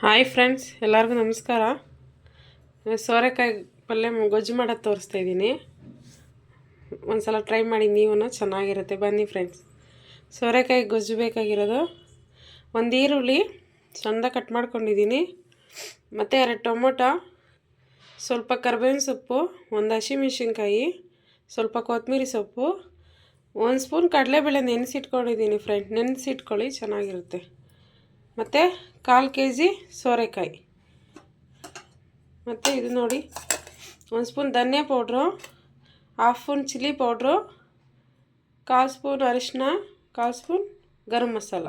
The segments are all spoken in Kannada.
ಹಾಯ್ ಫ್ರೆಂಡ್ಸ್, ಎಲ್ಲರಿಗೂ ನಮಸ್ಕಾರ. ಸೋರೆಕಾಯಿ ಪಲ್ಯ ಗೊಜ್ಜು ಮಾಡೋದು ತೋರಿಸ್ತಾ ಇದ್ದೀನಿ. ಒಂದು ಸಲ ಟ್ರೈ ಮಾಡಿ, ನೀವು ಚೆನ್ನಾಗಿರುತ್ತೆ. ಬನ್ನಿ ಫ್ರೆಂಡ್ಸ್. ಸೋರೆಕಾಯಿ ಗೊಜ್ಜು ಬೇಕಾಗಿರೋದು ಒಂದು ಈರುಳ್ಳಿ ಸಣ್ಣದಾಗಿ ಕಟ್ ಮಾಡ್ಕೊಂಡಿದ್ದೀನಿ, ಮತ್ತು 2 ಟೊಮೊಟೊ, ಸ್ವಲ್ಪ ಕರಿಬೇವಿನ ಸೊಪ್ಪು, ಒಂದು ಹಸಿಮೆಣಸಿನ್ಕಾಯಿ, ಸ್ವಲ್ಪ ಕೊತ್ತಂಬರಿ ಸೊಪ್ಪು, 1 ಸ್ಪೂನ್ ಕಡಲೆಬೇಳೆ ನೆನೆಸಿಟ್ಕೊಂಡಿದ್ದೀನಿ ಫ್ರೆಂಡ್. ನೆನೆಸಿಟ್ಕೊಳ್ಳಿ, ಚೆನ್ನಾಗಿರುತ್ತೆ. ಮತ್ತು 1/4 kg ಸೋರೆಕಾಯಿ, ಮತ್ತು ಇದು ನೋಡಿ 1 ಸ್ಪೂನ್ ಧನಿಯಾ powder, 1/2 spoon chilli powder, 1/4 spoon ಅರಿಶಿನ, 1/4 ಸ್ಪೂನ್ ಗರಂ ಮಸಾಲ,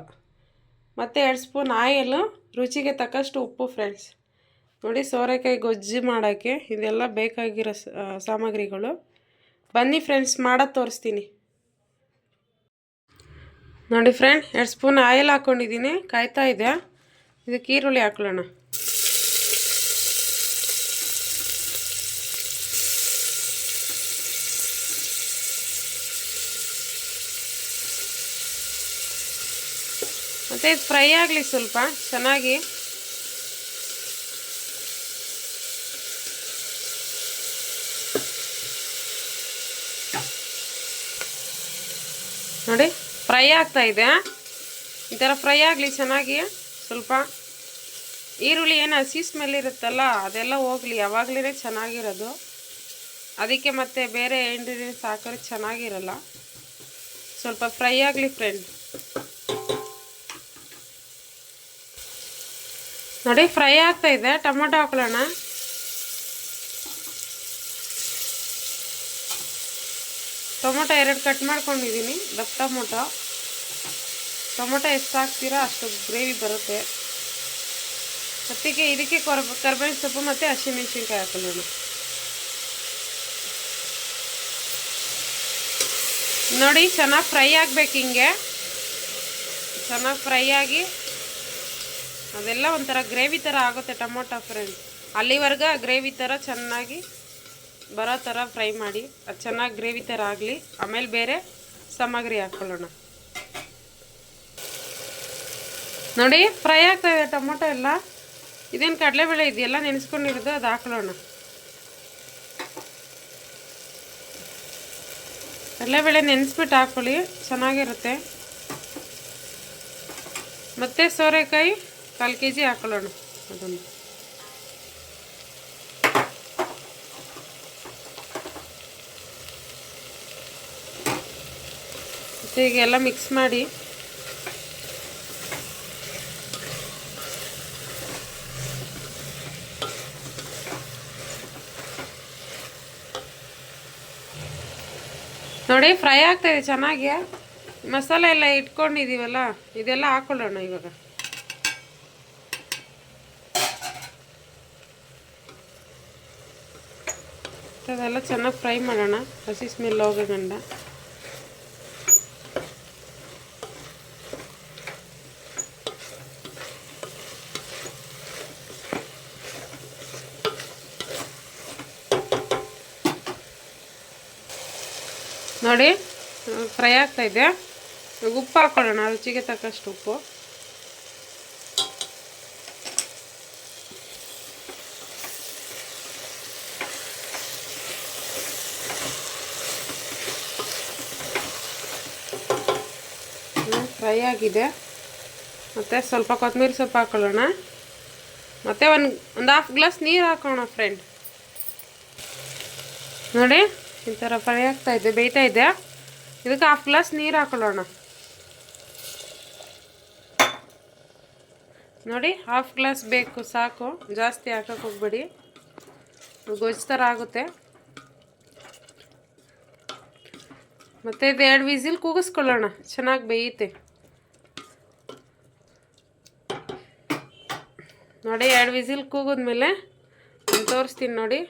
ಮತ್ತು 2 ಸ್ಪೂನ್ ಆಯಿಲು, ರುಚಿಗೆ ತಕ್ಕಷ್ಟು ಉಪ್ಪು ಫ್ರೆಂಡ್ಸ್. ನೋಡಿ, ಸೋರೆಕಾಯಿ ಗೊಜ್ಜು ಮಾಡೋಕ್ಕೆ ಇದೆಲ್ಲ ಬೇಕಾಗಿರೋ ಸಾಮಗ್ರಿಗಳು. ಬನ್ನಿ ಫ್ರೆಂಡ್ಸ್, ಮಾಡೋದು ತೋರಿಸ್ತೀನಿ. ನೋಡಿ ಫ್ರೆಂಡ್, 2 ಸ್ಪೂನ್ ಆಯಿಲ್ ಹಾಕ್ಕೊಂಡಿದ್ದೀನಿ, ಕಾಯ್ತಾ ಇದೆ. ಇದಕ್ಕೆ ಈರುಳ್ಳಿ ಹಾಕೊಳ್ಳೋಣ. ಮತ್ತು ಇದು ಫ್ರೈ ಆಗಲಿ ಸ್ವಲ್ಪ ಚೆನ್ನಾಗಿ. ನೋಡಿ, ಫ್ರೈ ಆಗ್ತಾ ಇದೆ. ಈ ಥರ ಫ್ರೈ ಆಗಲಿ ಚೆನ್ನಾಗಿ. ಸ್ವಲ್ಪ ಈರುಳ್ಳಿ ಏನು ಹಸಿ ಸ್ಮೆಲ್ ಇರುತ್ತಲ್ಲ, ಅದೆಲ್ಲ ಹೋಗಲಿ, ಯಾವಾಗಲೇ ಚೆನ್ನಾಗಿರೋದು. ಅದಕ್ಕೆ ಮತ್ತೆ ಬೇರೆ ಇಂಗ್ರೀಡಿಯೆಂಟ್ಸ್ ಹಾಕಿದ್ರೆ ಚೆನ್ನಾಗಿರಲ್ಲ. ಸ್ವಲ್ಪ ಫ್ರೈ ಆಗಲಿ ಫ್ರೆಂಡ್. ನೋಡಿ, ಫ್ರೈ ಆಗ್ತಾ ಇದೆ. ಟೊಮೊಟೊ ಹಾಕೊಳ್ಳೋಣ. ಟೊಮೊಟೊ 2 ಕಟ್ ಮಾಡ್ಕೊಂಡಿದ್ದೀನಿ, ದಪ್ಪ ಟೊಮೊಟೊ ಎಷ್ಟು ಹಾಕ್ತೀರೋ ಅಷ್ಟು ಗ್ರೇವಿ ಬರುತ್ತೆ. ಮತ್ತಿಗೆ ಇದಕ್ಕೆ ಕರಿಬೇವಿನ ಸೊಪ್ಪು ಮತ್ತು ಹಸಿಮೆಣಸಿನ್ಕಾಯಿ ಹಾಕೊಳ್ಳೋಣ. ನೋಡಿ, ಚೆನ್ನಾಗಿ ಫ್ರೈ ಆಗಬೇಕು. ಹಿಂಗೆ ಚೆನ್ನಾಗಿ ಫ್ರೈ ಆಗಿ ಅದೆಲ್ಲ ಒಂಥರ ಗ್ರೇವಿ ಥರ ಆಗುತ್ತೆ ಟೊಮೊಟೊ ಫ್ರೆಂಡ್. ಅಲ್ಲಿವರೆಗೆ ಗ್ರೇವಿ ಥರ ಚೆನ್ನಾಗಿ ಬರೋ ಥರ ಫ್ರೈ ಮಾಡಿ. ಅದು ಚೆನ್ನಾಗಿ ಗ್ರೇವಿ ಥರ ಆಗಲಿ. ಆಮೇಲೆ ಬೇರೆ ಸಾಮಗ್ರಿ ಹಾಕ್ಕೊಳ್ಳೋಣ. ನೋಡಿ, ಫ್ರೈ ಆಗ್ತಾಯಿದೆ ಟೊಮೊಟೊ ಎಲ್ಲ. ಇದೇನು ಕಡಲೆಬೇಳೆ ಇದೆಯಲ್ಲ ನೆನೆಸ್ಕೊಂಡಿರೋದು, ಅದು ಹಾಕೊಳ್ಳೋಣ. ಕಡಲೆಬೇಳೆ ನೆನೆಸ್ಬಿಟ್ಟು ಹಾಕ್ಕೊಳ್ಳಿ, ಚೆನ್ನಾಗಿರುತ್ತೆ. ಮತ್ತು ಸೋರೆಕಾಯಿ 1/4 kg ಹಾಕೊಳ್ಳೋಣ. ಅದನ್ನು ಮತ್ತು ಈಗೆಲ್ಲ ಮಿಕ್ಸ್ ಮಾಡಿ. ನೋಡಿ, ಫ್ರೈ ಆಗ್ತಾಯಿದೆ ಚೆನ್ನಾಗಿ. ಮಸಾಲೆ ಎಲ್ಲ ಇಟ್ಕೊಂಡಿದ್ದೀವಲ್ಲ, ಇದೆಲ್ಲ ಹಾಕ್ಕೊಳ್ಳೋಣ ಇವಾಗ. ಅದೆಲ್ಲ ಚೆನ್ನಾಗಿ ಫ್ರೈ ಮಾಡೋಣ, ಹಸಿ ಸ್ಮೆಲ್ ಹೋಗೋಗಂಡ. ನೋಡಿ, ಫ್ರೈ ಆಗ್ತಾಯಿದೆ. ಉಪ್ಪು ಹಾಕ್ಕೊಳ್ಳೋಣ, ರುಚಿಗೆ ತಕ್ಕಷ್ಟು ಉಪ್ಪು. ಫ್ರೈ ಆಗಿದೆ. ಮತ್ತು ಸ್ವಲ್ಪ ಕೊತ್ತಂಬರಿ ಸೊಪ್ಪು ಹಾಕ್ಕೊಳ್ಳೋಣ. ಮತ್ತು ಒಂದು 1/2 ಗ್ಲಾಸ್ ನೀರು ಹಾಕೋಣ ಫ್ರೆಂಡ್. ನೋಡಿ, ಈ ಥರ ಫ್ರೈ ಆಗ್ತಾಯಿದೆ, ಬೇಯ್ತಾ ಇದೆ. ಇದಕ್ಕೆ 1/2 ಗ್ಲಾಸ್ ನೀರು ಹಾಕೊಳ್ಳೋಣ. ನೋಡಿ, 1/2 ಗ್ಲಾಸ್ ಬೇಕು, ಸಾಕು. ಜಾಸ್ತಿ ಹಾಕೋಕೆ ಹೋಗ್ಬೇಡಿ, ಗೊಜ್ಜು ಥರ ಆಗುತ್ತೆ. ಮತ್ತು ಇದು 2 ವಿಸಿಲ್ ಕೂಗಿಸ್ಕೊಳ್ಳೋಣ, ಚೆನ್ನಾಗಿ ಬೇಯುತ್ತೆ. ನೋಡಿ, 2 ವಿಸಿಲ್ ಕೂಗಿದ್ಮೇಲೆ ತೋರಿಸ್ತೀನಿ. ನೋಡಿ,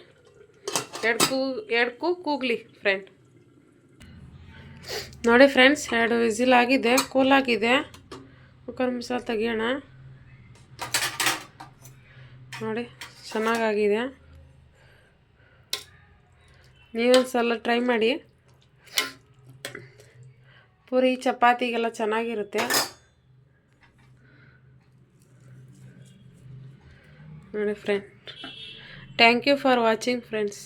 2 ಕೂಗಲಿ ಫ್ರೆಂಡ್. ನೋಡಿ ಫ್ರೆಂಡ್ಸ್, 2 ವಿಸಿಲ್ ಆಗಿದೆ, ಕೂಲಾಗಿದೆ. ಕುಕ್ಕರ್ ಮಸಾಲ ತೆಗಿಯೋಣ. ನೋಡಿ, ಚೆನ್ನಾಗಾಗಿದೆ. ನೀವೊಂದು ಸಲ ಟ್ರೈ ಮಾಡಿ. ಪೂರಿ ಚಪಾತಿಗೆಲ್ಲ ಚೆನ್ನಾಗಿರುತ್ತೆ. ನೋಡಿ friend. Thank you for watching friends.